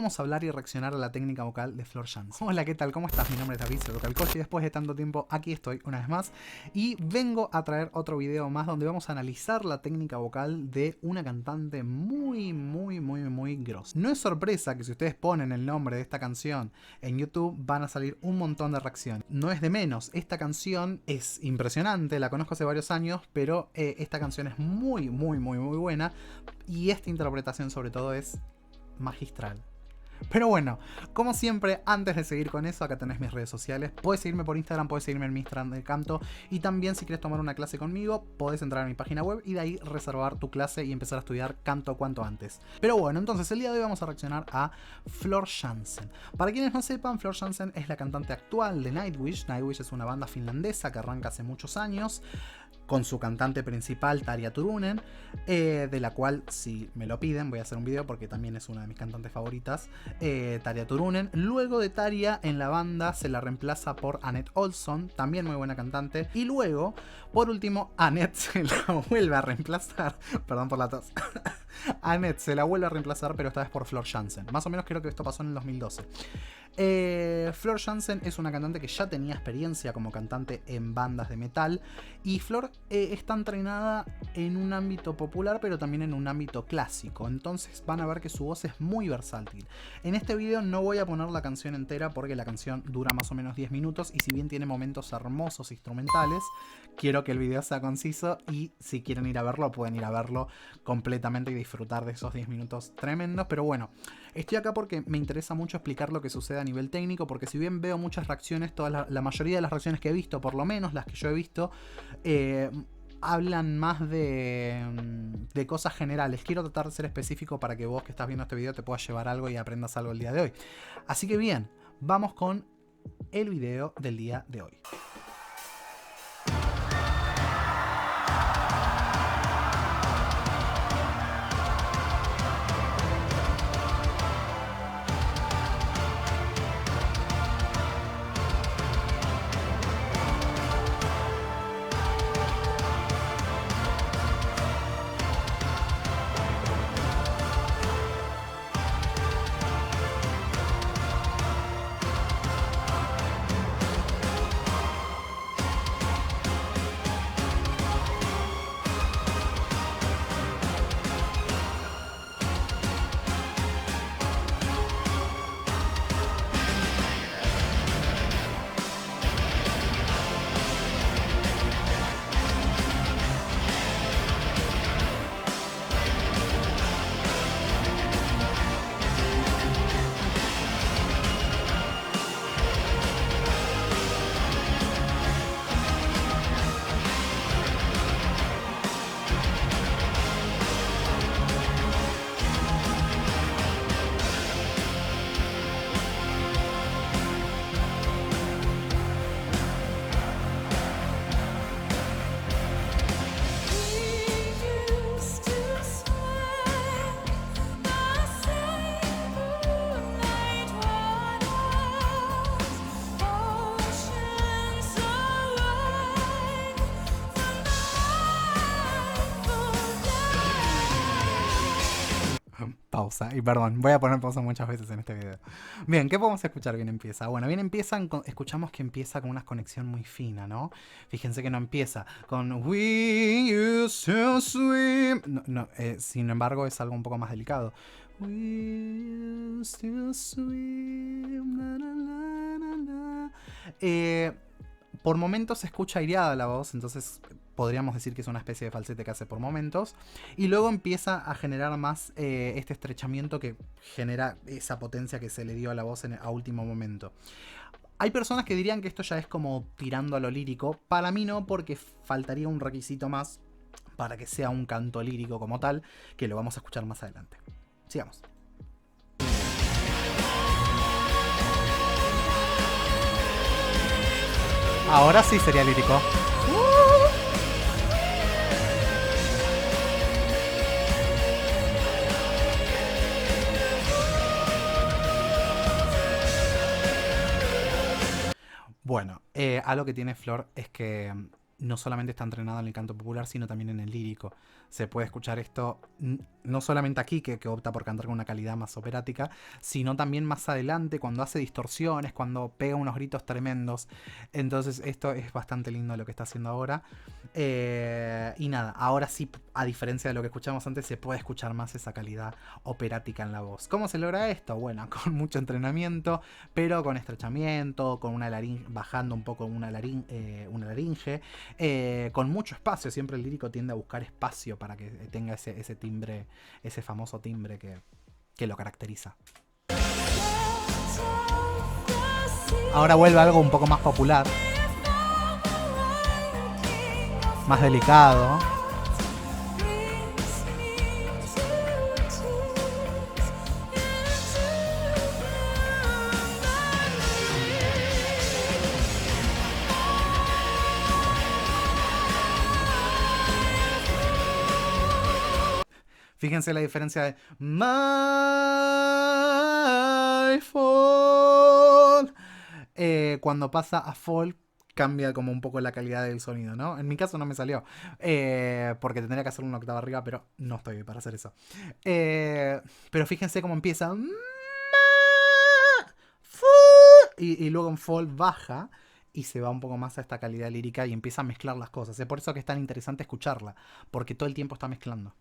vamos a hablar y reaccionar a la técnica vocal de Flor Jansen. Hola, ¿qué tal? ¿Cómo estás? Mi nombre es David Calcoche y después de tanto tiempo aquí estoy una vez más y vengo a traer otro video más donde vamos a analizar la técnica vocal de una cantante muy grosa. No es sorpresa que si ustedes ponen el nombre de esta canción en YouTube van a salir un montón de reacciones. No es de menos, esta canción es impresionante, la conozco hace varios años, pero esta canción es muy buena y esta interpretación sobre todo es magistral. Pero bueno, como siempre, antes de seguir con eso, acá tenés mis redes sociales. Puedes seguirme por Instagram, puedes seguirme en mi Instagram de canto. Y también si quieres tomar una clase conmigo, podés entrar a mi página web y de ahí reservar tu clase y empezar a estudiar canto cuanto antes. Pero bueno, entonces el día de hoy vamos a reaccionar a Flor Jansen. Para quienes no sepan, Flor Jansen es la cantante actual de Nightwish. Nightwish es una banda finlandesa que arranca hace muchos años, con su cantante principal Tarja Turunen, de la cual, si me lo piden, voy a hacer un video porque también es una de mis cantantes favoritas, Tarja Turunen. Luego de Tarja, en la banda se la reemplaza por Anette Olzon, también muy buena cantante. Y luego, por último, Anette se la vuelve a reemplazar, perdón por la tos, Anette se la vuelve a reemplazar, pero esta vez por Flor Jansen. Más o menos creo que esto pasó en el 2012. Flor Jansen es una cantante que ya tenía experiencia como cantante en bandas de metal y Flor está entrenada en un ámbito popular pero también en un ámbito clásico, entonces van a ver que su voz es muy versátil. En este video no voy a poner la canción entera porque la canción dura más o menos 10 minutos y si bien tiene momentos hermosos instrumentales, quiero que el video sea conciso y si quieren ir a verlo pueden ir a verlo completamente y disfrutar de esos 10 minutos tremendos. Pero bueno, estoy acá porque me interesa mucho explicar lo que sucede a nivel técnico, porque si bien veo muchas reacciones, la mayoría de las reacciones que he visto, por lo menos las que yo he visto, hablan más de cosas generales. Quiero tratar de ser específico para que vos que estás viendo este video te puedas llevar algo y aprendas algo el día de hoy. Así que bien, vamos con el video del día de hoy. Pausa, y perdón, voy a poner pausa muchas veces en este video. Bien, ¿qué podemos escuchar? Bien empieza. Bueno, bien empieza, escuchamos que empieza con una conexión muy fina, ¿no? Fíjense que no empieza con We used to swim. No, sin embargo, es algo un poco más delicado. We used to swim. Na, na, na, na, na. Por momentos se escucha aireada la voz, entonces podríamos decir que es una especie de falsete que hace por momentos. Y luego empieza a generar más este estrechamiento que genera esa potencia que se le dio a la voz a último momento. Hay personas que dirían que esto ya es como tirando a lo lírico. Para mí no, porque faltaría un requisito más para que sea un canto lírico como tal, que lo vamos a escuchar más adelante. Sigamos. Ahora sí sería lírico. Bueno, algo que tiene Flor es que no solamente está entrenada en el canto popular, sino también en el lírico. se puede escuchar esto no solamente aquí, que opta por cantar con una calidad más operática, sino también más adelante, cuando hace distorsiones, cuando pega unos gritos tremendos. Entonces esto es bastante lindo lo que está haciendo ahora. Y nada, ahora sí, a diferencia de lo que escuchamos antes, se puede escuchar más esa calidad operática en la voz. ¿Cómo se logra esto? Bueno, con mucho entrenamiento, pero con estrechamiento, con una laringe, bajando un poco una laringe, con mucho espacio. Siempre el lírico tiende a buscar espacio para que tenga ese timbre, ese famoso timbre que lo caracteriza. Ahora vuelve algo un poco más popular, más delicado. Fíjense la diferencia de My Fall. Cuando pasa a Fall, cambia como un poco la calidad del sonido, ¿no? En mi caso no me salió, porque tendría que hacer una octava arriba, pero no estoy para hacer eso. Pero fíjense cómo empieza. Y luego en Fall baja y se va un poco más a esta calidad lírica y empieza a mezclar las cosas. Es por eso que es tan interesante escucharla, porque todo el tiempo está mezclando.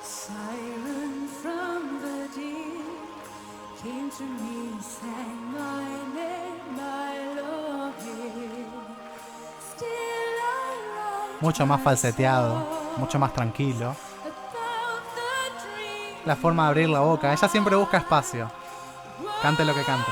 Siren from the deep came to me, sang my name, I love you. Still I love Mucho más falseteado, mucho más tranquilo. La forma de abrir la boca, ella siempre busca espacio. Cante lo que cante.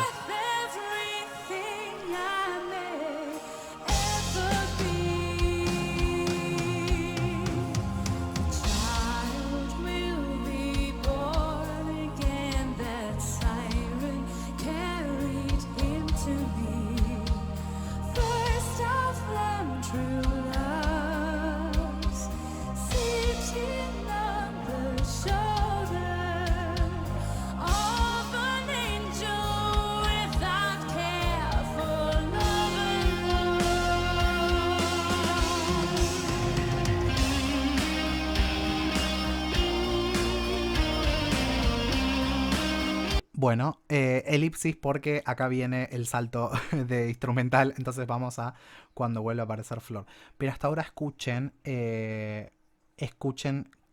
Bueno, elipsis porque acá viene el salto de instrumental, entonces vamos a cuando vuelve a aparecer Flor. Pero hasta ahora escuchen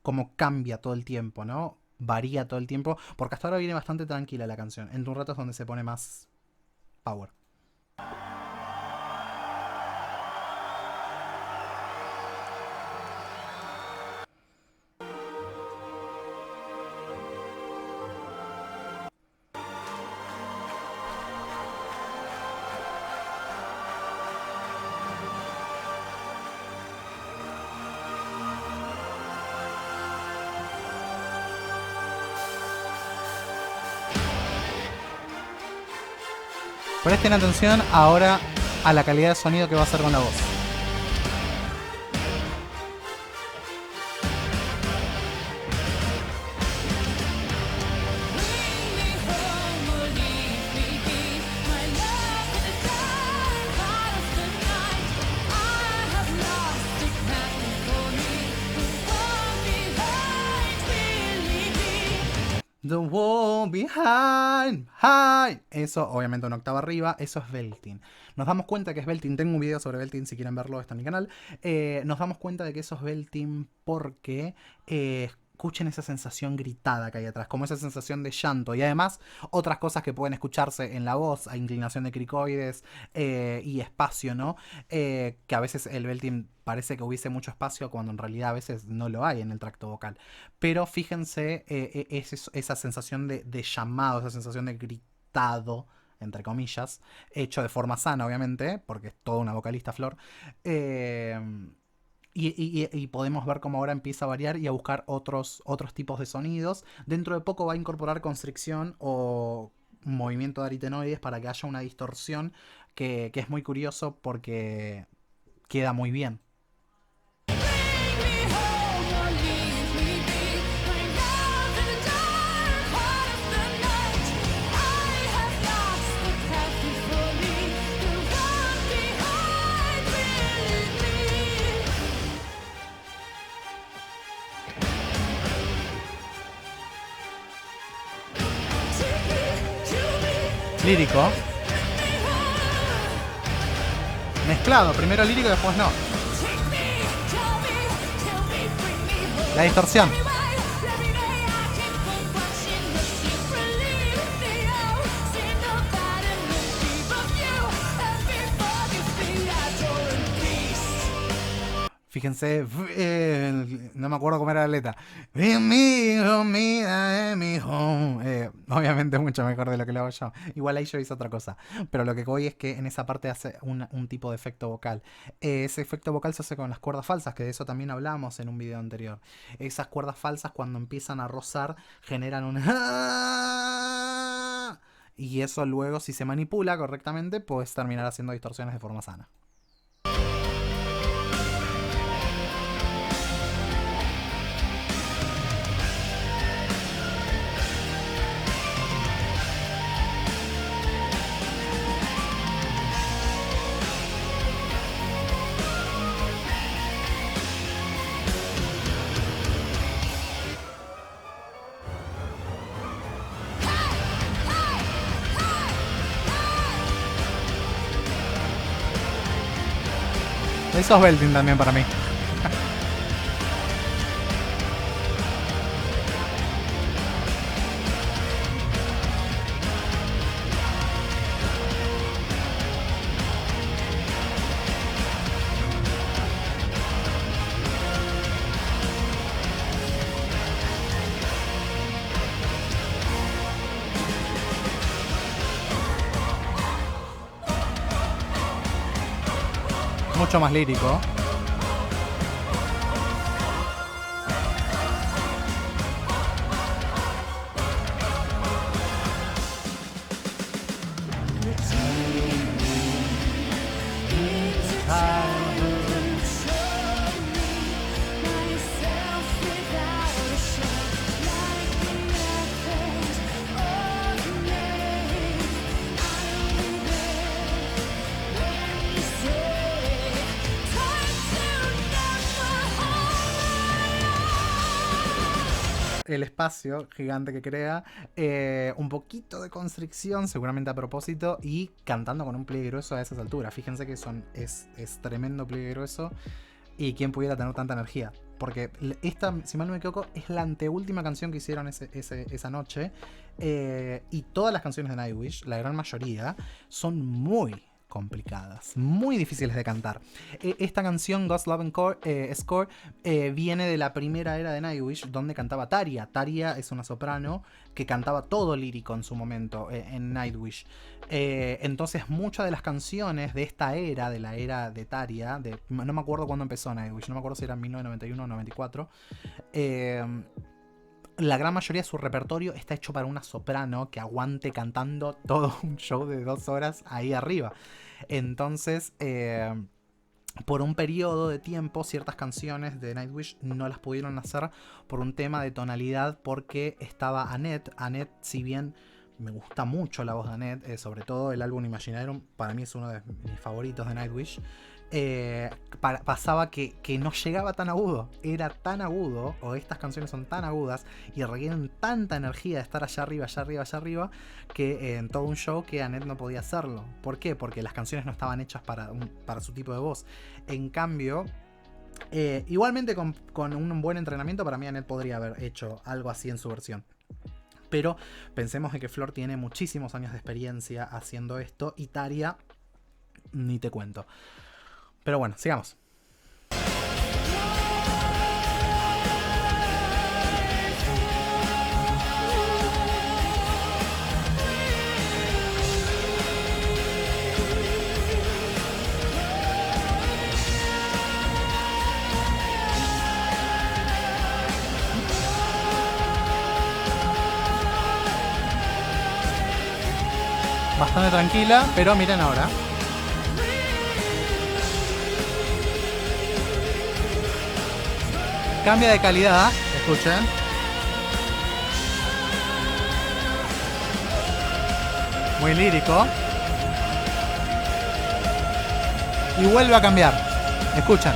cómo cambia todo el tiempo, ¿no? Varía todo el tiempo, porque hasta ahora viene bastante tranquila la canción. En un rato es donde se pone más power. Presten atención ahora a la calidad de sonido que va a hacer con la voz. The wall behind, high. Eso, obviamente, una octava arriba. Eso es belting. Nos damos cuenta que es belting. Tengo un video sobre belting, si quieren verlo, está en mi canal. Nos damos cuenta de que eso es belting porque escuchen esa sensación gritada que hay atrás, como esa sensación de llanto. Y además, otras cosas que pueden escucharse en la voz, a inclinación de cricoides y espacio, ¿no? Que a veces el belting parece que hubiese mucho espacio cuando en realidad a veces no lo hay en el tracto vocal. Pero fíjense esa sensación de llamado, esa sensación de gritado, entre comillas, hecho de forma sana, obviamente, porque es toda una vocalista Flor, Y podemos ver cómo ahora empieza a variar y a buscar otros tipos de sonidos. Dentro de poco va a incorporar constricción o movimiento de aritenoides para que haya una distorsión que es muy curioso porque queda muy bien. Lírico. Mezclado, primero lírico y después no. La distorsión. Fíjense, no me acuerdo cómo era la letra. Obviamente mucho mejor de lo que lo hago yo. Igual ahí yo hice otra cosa. Pero lo que voy es que en esa parte hace un tipo de efecto vocal. Ese efecto vocal se hace con las cuerdas falsas, que de eso también hablamos en un video anterior. Esas cuerdas falsas cuando empiezan a rozar generan un... Y eso luego, si se manipula correctamente, puedes terminar haciendo distorsiones de forma sana. Eso es belting también para mí. Mucho más lírico. El espacio gigante que crea, un poquito de constricción, seguramente a propósito, y cantando con un pliegue grueso a esas alturas. Fíjense que es tremendo pliegue grueso, y quién pudiera tener tanta energía. Porque esta, si mal no me equivoco, es la anteúltima canción que hicieron esa noche, y todas las canciones de Nightwish, la gran mayoría, son muy complicadas, muy difíciles de cantar. Esta canción, God's Love and Score, viene de la primera era de Nightwish, donde cantaba Tarja. Tarja es una soprano que cantaba todo lírico en su momento en Nightwish. Entonces muchas de las canciones de esta era, de la era de Tarja, no me acuerdo cuándo empezó Nightwish, no me acuerdo si era en 1991 o 94, la gran mayoría de su repertorio está hecho para una soprano que aguante cantando todo un show de 2 horas ahí arriba. Entonces, por un periodo de tiempo, ciertas canciones de Nightwish no las pudieron hacer por un tema de tonalidad, porque estaba Annette. Annette, si bien me gusta mucho la voz de Annette, sobre todo el álbum Imaginarium, para mí es uno de mis favoritos de Nightwish. Pasaba que no llegaba tan agudo, era tan agudo, o estas canciones son tan agudas y requieren tanta energía de estar allá arriba, que en todo un show que Annette no podía hacerlo. ¿Por qué? Porque las canciones no estaban hechas para su tipo de voz. En cambio, igualmente con un buen entrenamiento, para mí Annette podría haber hecho algo así en su versión. Pero pensemos en que Flor tiene muchísimos años de experiencia haciendo esto, y Tarja ni te cuento. Pero bueno, sigamos. bastante tranquila, pero miren ahora. Cambia de calidad, escuchen. Muy lírico. Y vuelve a cambiar. Escuchen.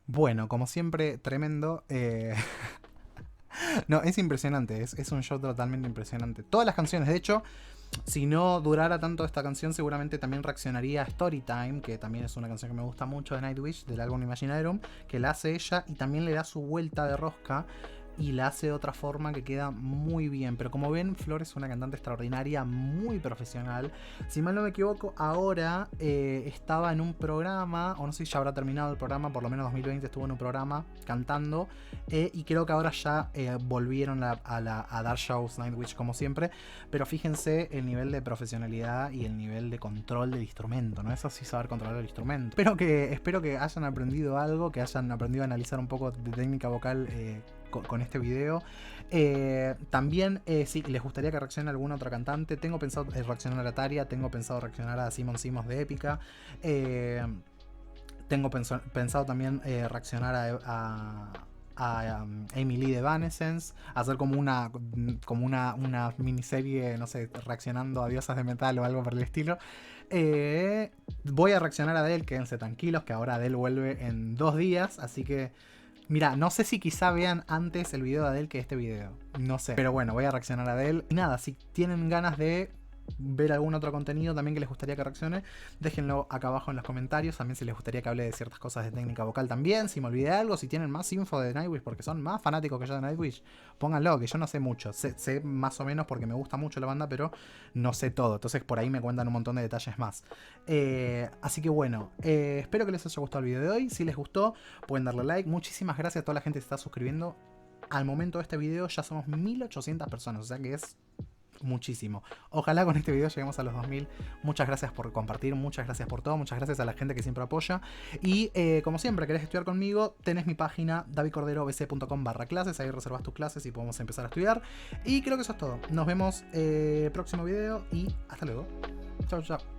Bueno, como siempre, tremendo. No, es impresionante, es un show totalmente impresionante. Todas las canciones, de hecho, si no durara tanto esta canción, seguramente también reaccionaría a Storytime, que también es una canción que me gusta mucho de Nightwish, del álbum Imaginarium, que la hace ella y también le da su vuelta de rosca y la hace de otra forma que queda muy bien. Pero como ven, Flor es una cantante extraordinaria, muy profesional. Si mal no me equivoco, ahora estaba en un programa, o no sé si ya habrá terminado el programa, por lo menos 2020 estuvo en un programa cantando, y creo que ahora ya volvieron a dar shows Nightwish como siempre. Pero fíjense el nivel de profesionalidad y el nivel de control del instrumento, ¿no? Eso sí, saber controlar el instrumento. Espero que hayan aprendido algo, que hayan aprendido a analizar un poco de técnica vocal con este video. También, si les gustaría que reaccione a alguna otra cantante, tengo pensado reaccionar a Tarja, tengo pensado reaccionar a Simon Simmons de Épica, tengo pensado también reaccionar a Amy Lee de Evanescence, hacer como una miniserie, no sé, reaccionando a diosas de metal o algo por el estilo. Voy a reaccionar a Adele, quédense tranquilos que ahora Adele vuelve en 2 días, así que mira, no sé si quizá vean antes el video de Adele que este video. No sé. Pero bueno, voy a reaccionar a Adele. Y nada, si tienen ganas de ver algún otro contenido también que les gustaría que reaccione, déjenlo acá abajo en los comentarios. También si les gustaría que hable de ciertas cosas de técnica vocal también. Si me olvidé de algo, si tienen más info de Nightwish porque son más fanáticos que yo de Nightwish, pónganlo, que yo no sé mucho. Sé más o menos porque me gusta mucho la banda, pero no sé todo. Entonces por ahí me cuentan un montón de detalles más. Así que bueno, espero que les haya gustado el video de hoy. Si les gustó, pueden darle like. Muchísimas gracias a toda la gente que se está suscribiendo. Al momento de este video ya somos 1800 personas, o sea que es muchísimo. Ojalá con este video lleguemos a los 2000. Muchas gracias por compartir, muchas gracias por todo, muchas gracias a la gente que siempre apoya. Y como siempre, querés estudiar conmigo, tenés mi página davidcorderobc.com/clases, ahí reservas tus clases y podemos empezar a estudiar. Y creo que eso es todo. Nos vemos próximo video y hasta luego. Chao, chao.